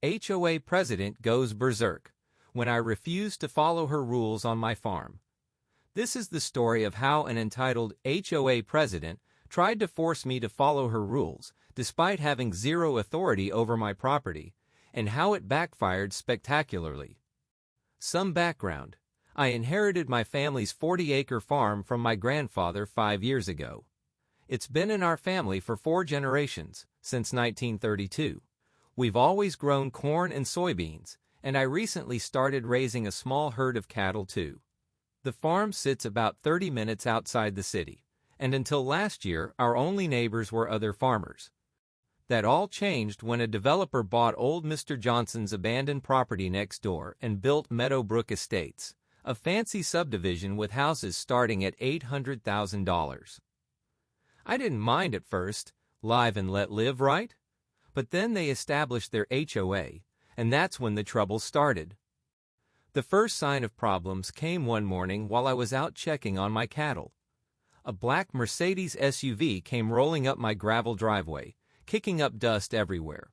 HOA president goes berserk when I refuse to follow her rules on my farm. This is the story of how an entitled HOA president tried to force me to follow her rules despite having zero authority over my property, and how it backfired spectacularly. Some background. I inherited my family's 40-acre farm from my grandfather 5 years ago. It's been in our family for 4 generations, since 1932. We've always grown corn and soybeans, and I recently started raising a small herd of cattle too. The farm sits about 30 minutes outside the city, and until last year our only neighbors were other farmers. That all changed when a developer bought old Mr. Johnson's abandoned property next door and built Meadowbrook Estates, a fancy subdivision with houses starting at $800,000. I didn't mind at first, live and let live, right? But then they established their HOA, and that's when the trouble started. The first sign of problems came one morning while I was out checking on my cattle. A black Mercedes SUV came rolling up my gravel driveway, kicking up dust everywhere.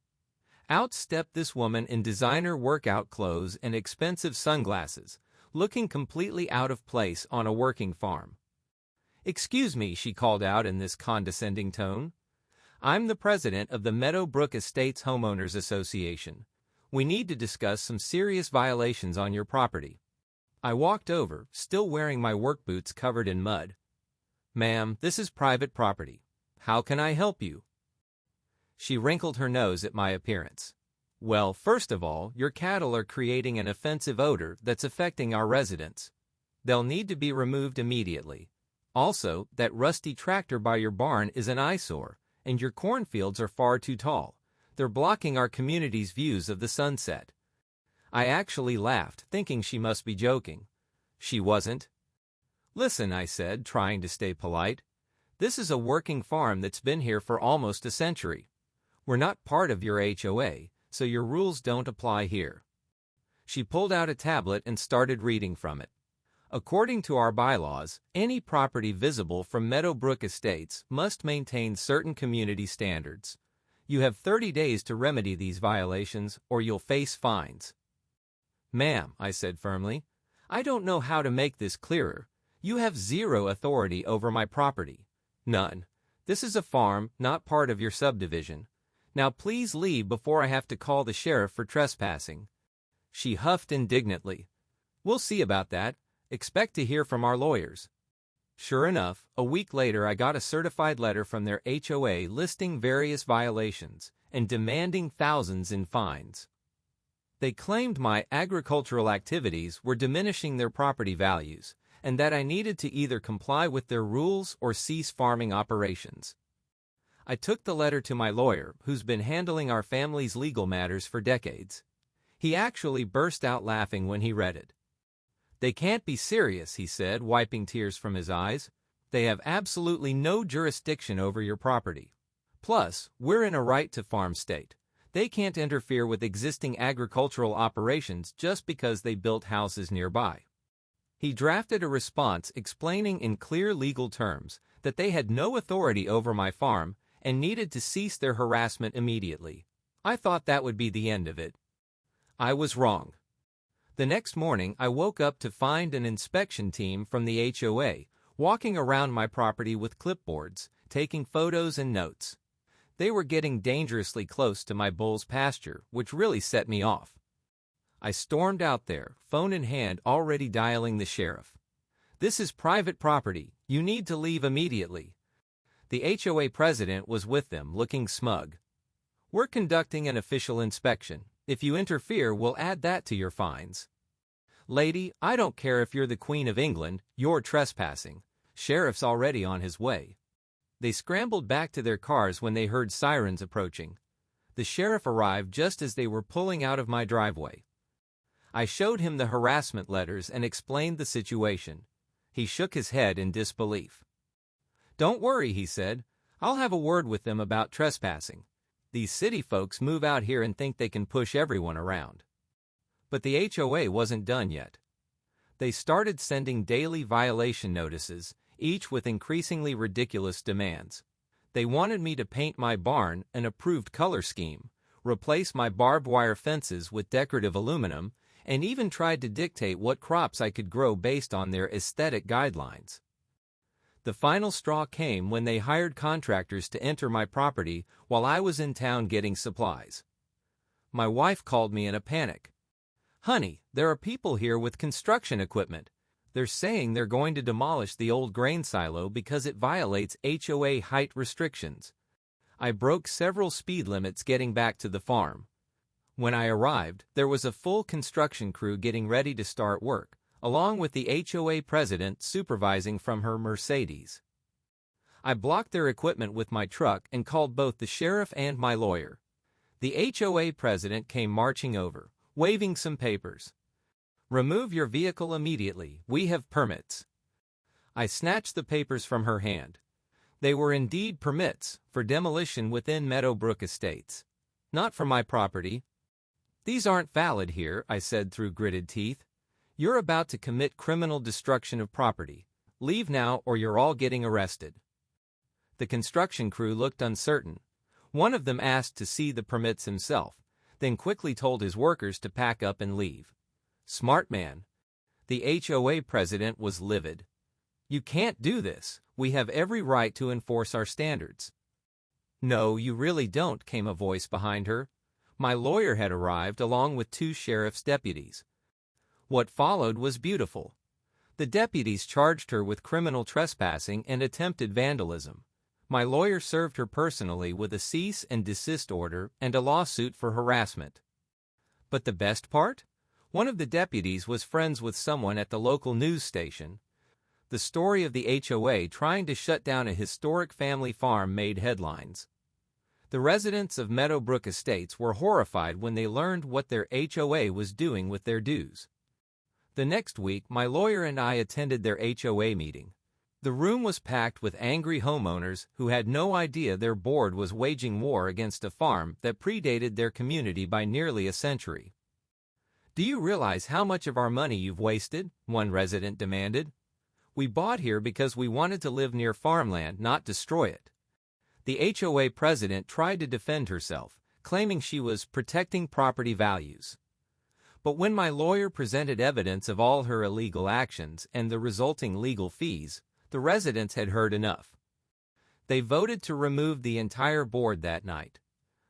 Out stepped this woman in designer workout clothes and expensive sunglasses, looking completely out of place on a working farm. "Excuse me," she called out in this condescending tone. "I'm the president of the Meadowbrook Estates Homeowners Association. We need to discuss some serious violations on your property." I walked over, still wearing my work boots covered in mud. "Ma'am, this is private property. How can I help you?" She wrinkled her nose at my appearance. "Well, first of all, your cattle are creating an offensive odor that's affecting our residents. They'll need to be removed immediately. Also, that rusty tractor by your barn is an eyesore, and your cornfields are far too tall. They're blocking our community's views of the sunset." I actually laughed, thinking she must be joking. She wasn't. "Listen," I said, trying to stay polite. "This is a working farm that's been here for almost a century. We're not part of your HOA, so your rules don't apply here." She pulled out a tablet and started reading from it. "According to our bylaws, any property visible from Meadowbrook Estates must maintain certain community standards. You have 30 days to remedy these violations or you'll face fines." "Ma'am," I said firmly, "I don't know how to make this clearer. You have zero authority over my property. None. This is a farm, not part of your subdivision. Now please leave before I have to call the sheriff for trespassing." She huffed indignantly. "We'll see about that. Expect to hear from our lawyers." Sure enough, a week later I got a certified letter from their HOA listing various violations and demanding thousands in fines. They claimed my agricultural activities were diminishing their property values, and that I needed to either comply with their rules or cease farming operations. I took the letter to my lawyer, who's been handling our family's legal matters for decades. He actually burst out laughing when he read it. "They can't be serious," he said, wiping tears from his eyes. "They have absolutely no jurisdiction over your property. Plus, we're in a right-to-farm state. They can't interfere with existing agricultural operations just because they built houses nearby." He drafted a response explaining in clear legal terms that they had no authority over my farm and needed to cease their harassment immediately. I thought that would be the end of it. I was wrong. The next morning, I woke up to find an inspection team from the HOA walking around my property with clipboards, taking photos and notes. They were getting dangerously close to my bull's pasture, which really set me off. I stormed out there, phone in hand, already dialing the sheriff. "This is private property. You need to leave immediately." The HOA president was with them, looking smug. "We're conducting an official inspection. If you interfere, we'll add that to your fines." "Lady, I don't care if you're the Queen of England, you're trespassing. Sheriff's already on his way." They scrambled back to their cars when they heard sirens approaching. The sheriff arrived just as they were pulling out of my driveway. I showed him the harassment letters and explained the situation. He shook his head in disbelief. "Don't worry," he said. "I'll have a word with them about trespassing. These city folks move out here and think they can push everyone around." But the HOA wasn't done yet. They started sending daily violation notices, each with increasingly ridiculous demands. They wanted me to paint my barn an approved color scheme, replace my barbed wire fences with decorative aluminum, and even tried to dictate what crops I could grow based on their aesthetic guidelines. The final straw came when they hired contractors to enter my property while I was in town getting supplies. My wife called me in a panic. "Honey, there are people here with construction equipment. They're saying they're going to demolish the old grain silo because it violates HOA height restrictions." I broke several speed limits getting back to the farm. When I arrived, there was a full construction crew getting ready to start work, along with the HOA president supervising from her Mercedes. I blocked their equipment with my truck and called both the sheriff and my lawyer. The HOA president came marching over, waving some papers. "Remove your vehicle immediately, we have permits." I snatched the papers from her hand. They were indeed permits for demolition within Meadowbrook Estates. Not for my property. "These aren't valid here," I said through gritted teeth. "You're about to commit criminal destruction of property. Leave now or you're all getting arrested." The construction crew looked uncertain. One of them asked to see the permits himself, then quickly told his workers to pack up and leave. Smart man. The HOA president was livid. "You can't do this. We have every right to enforce our standards." "No, you really don't," came a voice behind her. My lawyer had arrived along with 2 sheriff's deputies. What followed was beautiful. The deputies charged her with criminal trespassing and attempted vandalism. My lawyer served her personally with a cease and desist order and a lawsuit for harassment. But the best part? One of the deputies was friends with someone at the local news station. The story of the HOA trying to shut down a historic family farm made headlines. The residents of Meadowbrook Estates were horrified when they learned what their HOA was doing with their dues. The next week, my lawyer and I attended their HOA meeting. The room was packed with angry homeowners who had no idea their board was waging war against a farm that predated their community by nearly a century. "Do you realize how much of our money you've wasted?" one resident demanded. "We bought here because we wanted to live near farmland, not destroy it." The HOA president tried to defend herself, claiming she was protecting property values. But when my lawyer presented evidence of all her illegal actions and the resulting legal fees, the residents had heard enough. They voted to remove the entire board that night.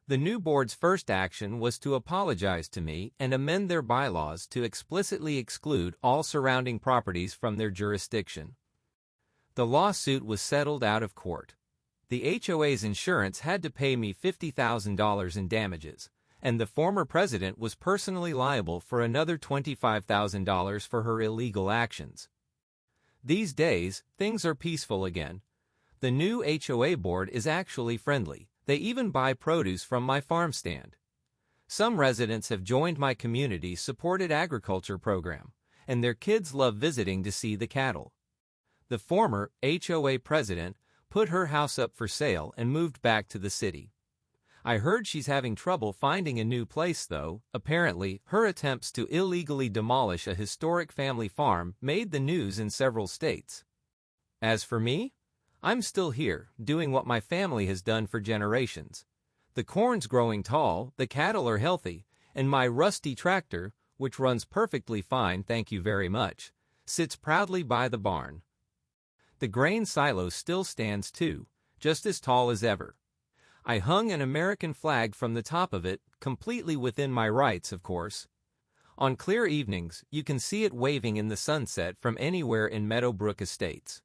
The new board's first action was to apologize to me and amend their bylaws to explicitly exclude all surrounding properties from their jurisdiction. The lawsuit was settled out of court. The HOA's insurance had to pay me $50,000 in damages, and the former president was personally liable for another $25,000 for her illegal actions. These days, things are peaceful again. The new HOA board is actually friendly. They even buy produce from my farm stand. Some residents have joined my community-supported agriculture program, and their kids love visiting to see the cattle. The former HOA president put her house up for sale and moved back to the city. I heard she's having trouble finding a new place though. Apparently, her attempts to illegally demolish a historic family farm made the news in several states. As for me, I'm still here, doing what my family has done for generations. The corn's growing tall, the cattle are healthy, and my rusty tractor, which runs perfectly fine, thank you very much, sits proudly by the barn. The grain silo still stands too, just as tall as ever. I hung an American flag from the top of it, completely within my rights, of course. On clear evenings, you can see it waving in the sunset from anywhere in Meadowbrook Estates.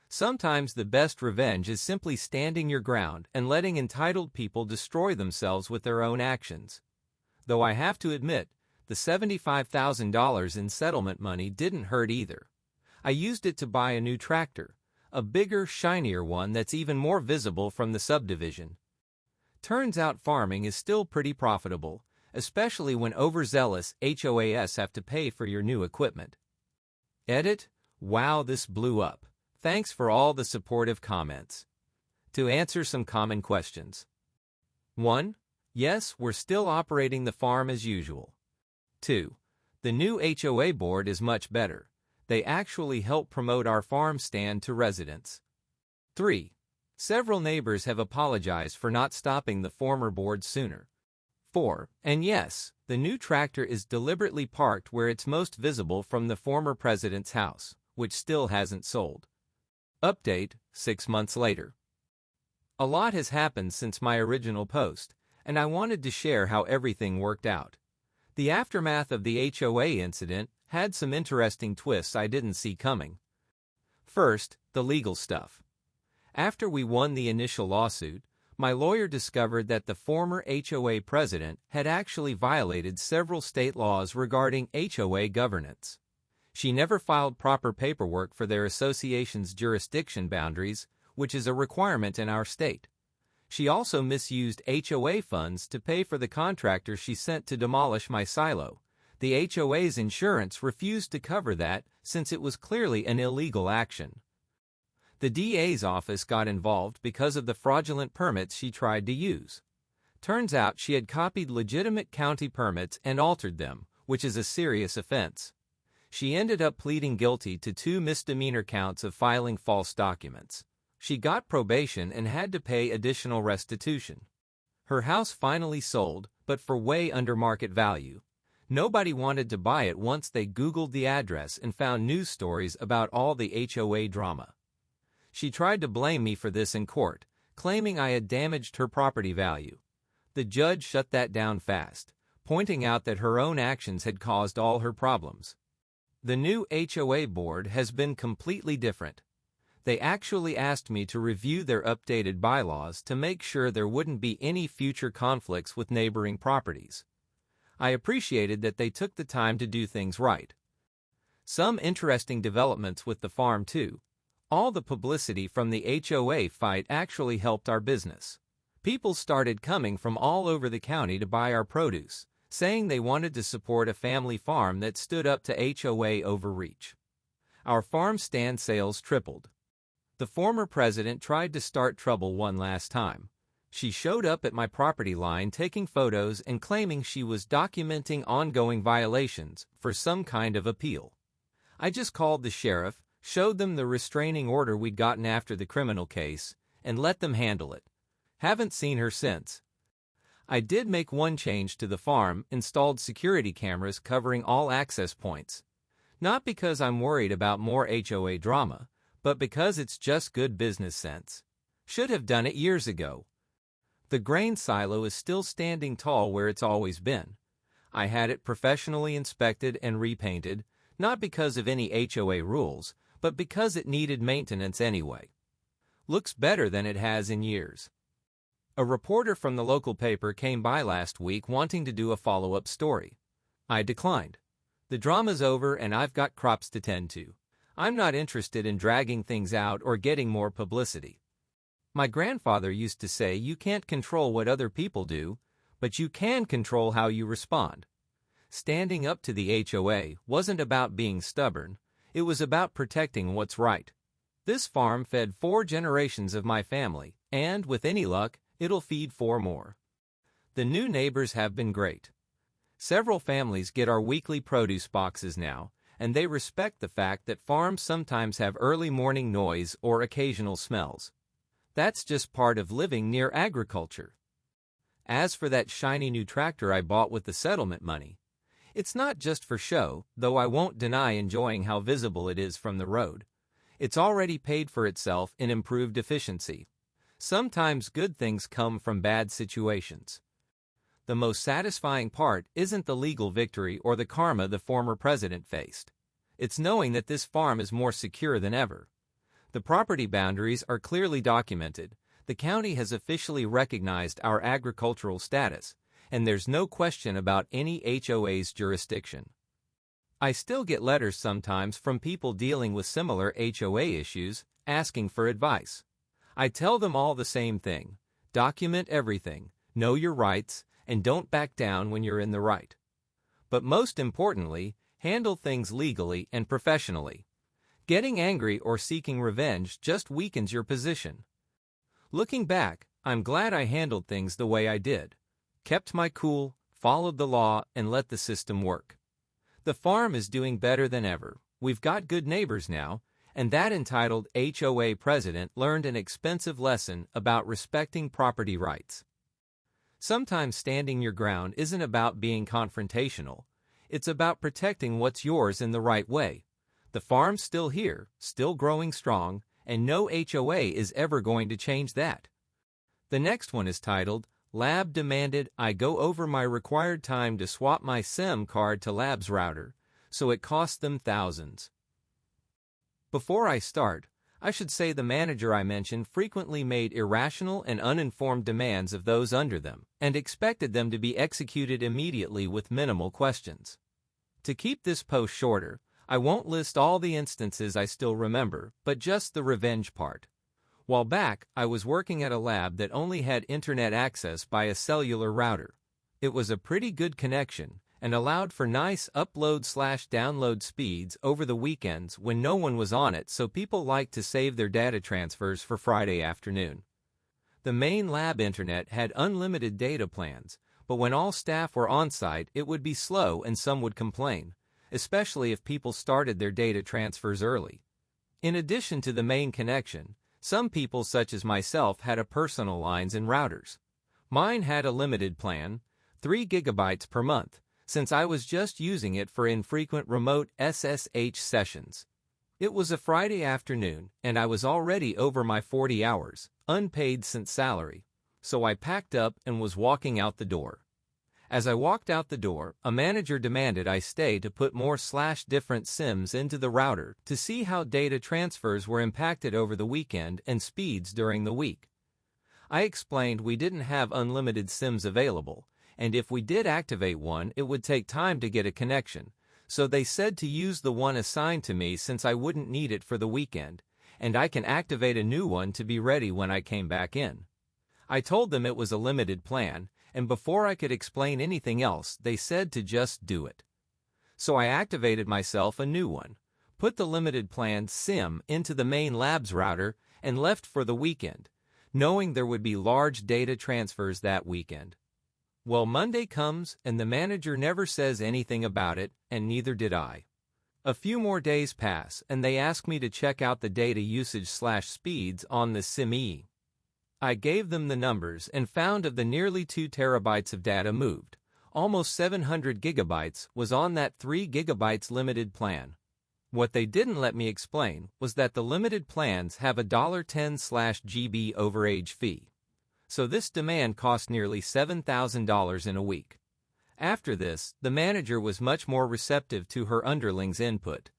Sometimes the best revenge is simply standing your ground and letting entitled people destroy themselves with their own actions. Though I have to admit, the $75,000 in settlement money didn't hurt either. I used it to buy a new tractor, a bigger, shinier one that's even more visible from the subdivision. Turns out farming is still pretty profitable, especially when overzealous HOAs have to pay for your new equipment. Edit: Wow, this blew up. Thanks for all the supportive comments. To answer some common questions. 1. Yes, we're still operating the farm as usual. 2. The new HOA board is much better. They actually help promote our farm stand to residents. 3. Several neighbors have apologized for not stopping the former board sooner. 4. And yes, the new tractor is deliberately parked where it's most visible from the former president's house, which still hasn't sold. Update, 6 months later. A lot has happened since my original post, and I wanted to share how everything worked out. The aftermath of the HOA incident had some interesting twists I didn't see coming. First, the legal stuff. After we won the initial lawsuit, my lawyer discovered that the former HOA president had actually violated several state laws regarding HOA governance. She never filed proper paperwork for their association's jurisdiction boundaries, which is a requirement in our state. She also misused HOA funds to pay for the contractor she sent to demolish my silo. The HOA's insurance refused to cover that since it was clearly an illegal action. The DA's office got involved because of the fraudulent permits she tried to use. Turns out she had copied legitimate county permits and altered them, which is a serious offense. She ended up pleading guilty to 2 misdemeanor counts of filing false documents. She got probation and had to pay additional restitution. Her house finally sold, but for way under market value. Nobody wanted to buy it once they Googled the address and found news stories about all the HOA drama. She tried to blame me for this in court, claiming I had damaged her property value. The judge shut that down fast, pointing out that her own actions had caused all her problems. The new HOA board has been completely different. They actually asked me to review their updated bylaws to make sure there wouldn't be any future conflicts with neighboring properties. I appreciated that they took the time to do things right. Some interesting developments with the farm too. All the publicity from the HOA fight actually helped our business. People started coming from all over the county to buy our produce, saying they wanted to support a family farm that stood up to HOA overreach. Our farm stand sales tripled. The former president tried to start trouble one last time. She showed up at my property line taking photos and claiming she was documenting ongoing violations for some kind of appeal. I just called the sheriff, showed them the restraining order we'd gotten after the criminal case, and let them handle it. Haven't seen her since. I did make one change to the farm, installed security cameras covering all access points. Not because I'm worried about more HOA drama, but because it's just good business sense. Should have done it years ago. The grain silo is still standing tall where it's always been. I had it professionally inspected and repainted, not because of any HOA rules, but because it needed maintenance anyway. Looks better than it has in years. A reporter from the local paper came by last week wanting to do a follow-up story. I declined. The drama's over and I've got crops to tend to. I'm not interested in dragging things out or getting more publicity. My grandfather used to say you can't control what other people do, but you can control how you respond. Standing up to the HOA wasn't about being stubborn, it was about protecting what's right. This farm fed 4 generations of my family, and with any luck, it'll feed 4 more. The new neighbors have been great. Several families get our weekly produce boxes now, and they respect the fact that farms sometimes have early morning noise or occasional smells. That's just part of living near agriculture. As for that shiny new tractor I bought with the settlement money, it's not just for show, though I won't deny enjoying how visible it is from the road. It's already paid for itself in improved efficiency. Sometimes good things come from bad situations. The most satisfying part isn't the legal victory or the karma the former president faced. It's knowing that this farm is more secure than ever. The property boundaries are clearly documented. The county has officially recognized our agricultural status, and there's no question about any HOA's jurisdiction. I still get letters sometimes from people dealing with similar HOA issues, asking for advice. I tell them all the same thing: document everything, know your rights, and don't back down when you're in the right. But most importantly, handle things legally and professionally. Getting angry or seeking revenge just weakens your position. Looking back, I'm glad I handled things the way I did. Kept my cool, followed the law, and let the system work. The farm is doing better than ever. We've got good neighbors now, and that entitled HOA president learned an expensive lesson about respecting property rights. Sometimes standing your ground isn't about being confrontational. It's about protecting what's yours in the right way. The farm's still here, still growing strong, and no HOA is ever going to change that. The next one is titled, Lab Demanded I Go Over My Required Time to Swap My SIM Card to Lab's Router, so it cost them thousands. Before I start, I should say the manager I mentioned frequently made irrational and uninformed demands of those under them, and expected them to be executed immediately with minimal questions. To keep this post shorter, I won't list all the instances I still remember, but just the revenge part. While back, I was working at a lab that only had internet access by a cellular router. It was a pretty good connection, and allowed for nice upload/download speeds over the weekends when no one was on it, so people liked to save their data transfers for Friday afternoon. The main lab internet had unlimited data plans, but when all staff were on-site it would be slow and some would complain, especially if people started their data transfers early. In addition to the main connection, some people such as myself had a personal lines and routers. Mine had a limited plan, 3 gigabytes per month, since I was just using it for infrequent remote SSH sessions. It was a Friday afternoon, and I was already over my 40 hours, unpaid since salary, so I packed up and was walking out the door. As I walked out the door, a manager demanded I stay to put more /different SIMs into the router to see how data transfers were impacted over the weekend and speeds during the week. I explained we didn't have unlimited SIMs available, and if we did activate one, it would take time to get a connection, so they said to use the one assigned to me since I wouldn't need it for the weekend, and I can activate a new one to be ready when I came back in. I told them it was a limited plan, and before I could explain anything else, they said to just do it. So I activated myself a new one, put the limited plan SIM into the main lab's router, and left for the weekend, knowing there would be large data transfers that weekend. Well, Monday comes, and the manager never says anything about it, and neither did I. A few more days pass, and they ask me to check out the data usage/speeds on the SIM. I gave them the numbers and found of the nearly 2 terabytes of data moved, almost 700 gigabytes was on that 3 gigabytes limited plan. What they didn't let me explain was that the limited plans have a $10/GB overage fee. So this demand cost nearly $7,000 in a week. After this, the manager was much more receptive to her underlings' input,